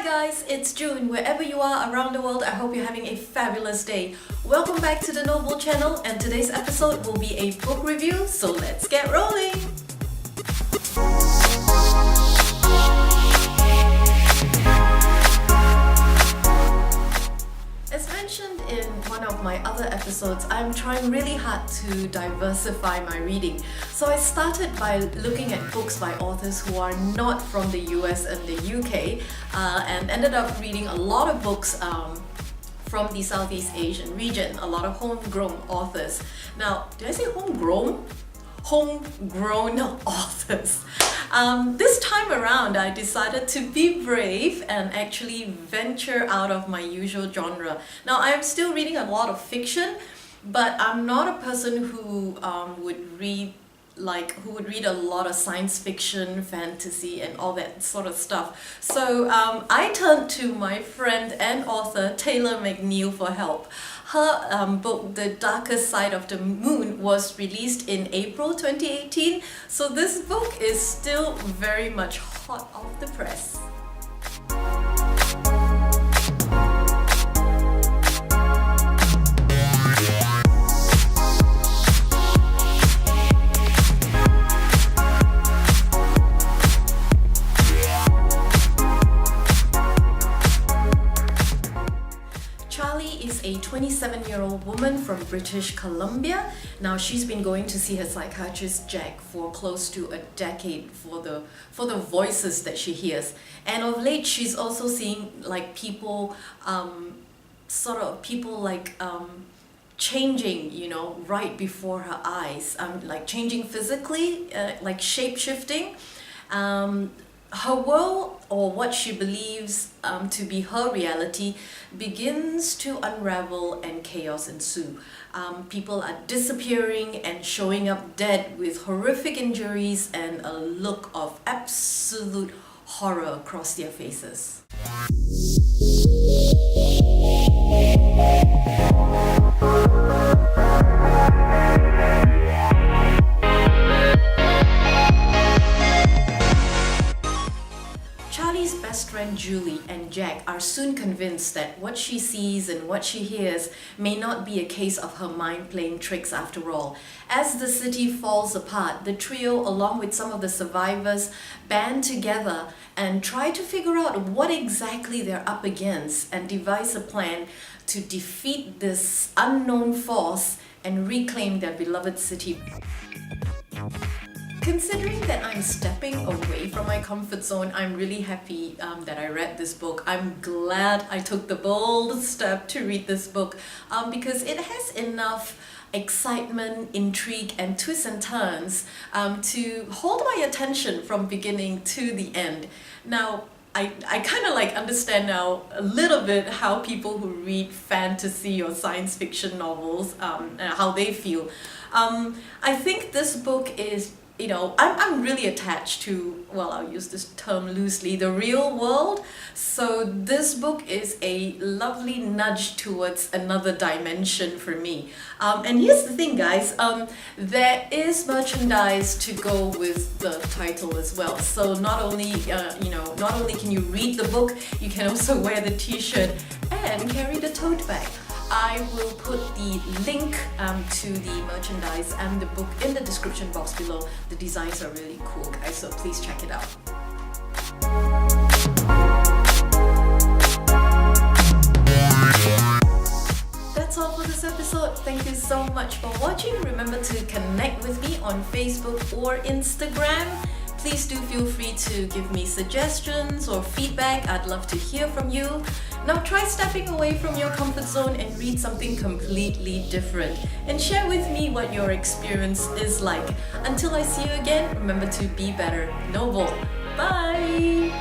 Hi guys, it's June. Wherever you are around the world, I hope you're having a fabulous day. Welcome back to the Noble channel, and today's episode will be a book review, so let's get rolling! As mentioned in one of my other episodes, I'm trying really hard to diversify my reading. So I started by looking at books by authors who are not from the US and the UK and ended up reading a lot of books from the Southeast Asian region, a lot of homegrown authors. Now, did I say homegrown? Homegrown authors. This time around, I decided to be brave and actually venture out of my usual genre. Now, I am still reading a lot of fiction, but I'm not a person who would read a lot of science fiction, fantasy, and all that sort of stuff. So I turned to my friend and author Tayler Macneill for help. Her book, The Darker Side of the Moon, was released in April 2018, so this book is still very much hot off the press. A 27-year-old woman from British Columbia. Now she's been going to see her psychiatrist Jack for close to a decade for the voices that she hears, and of late she's also seeing like people changing, you know, right before her eyes, like changing physically, like shape-shifting. Her world, or what she believes to be her reality, begins to unravel and chaos ensue. People are disappearing and showing up dead with horrific injuries and a look of absolute horror across their faces. Charlie's best friend Julie and Jack are soon convinced that what she sees and what she hears may not be a case of her mind playing tricks after all. As the city falls apart, the trio, along with some of the survivors, band together and try to figure out what exactly they're up against and devise a plan to defeat this unknown force and reclaim their beloved city. Considering that I'm stepping away from my comfort zone, I'm really happy that I read this book. I'm glad I took the bold step to read this book because it has enough excitement, intrigue, and twists and turns to hold my attention from beginning to the end. Now, I kind of understand now a little bit how people who read fantasy or science fiction novels, how they feel. I think this book is, you know, I'm really attached to, well, I'll use this term loosely, the real world. So this book is a lovely nudge towards another dimension for me. And here's the thing, guys, there is merchandise to go with the title as well. So not only can you read the book, you can also wear the t-shirt and carry the tote bag. I will put the link to the merchandise and the book in the description box below. The designs are really cool, guys, so please check it out. That's all for this episode. Thank you so much for watching. Remember to connect with me on Facebook or Instagram. Please do feel free to give me suggestions or feedback. I'd love to hear from you. Now try stepping away from your comfort zone and read something completely different. And share with me what your experience is like. Until I see you again, remember to be better. Noble. Bye!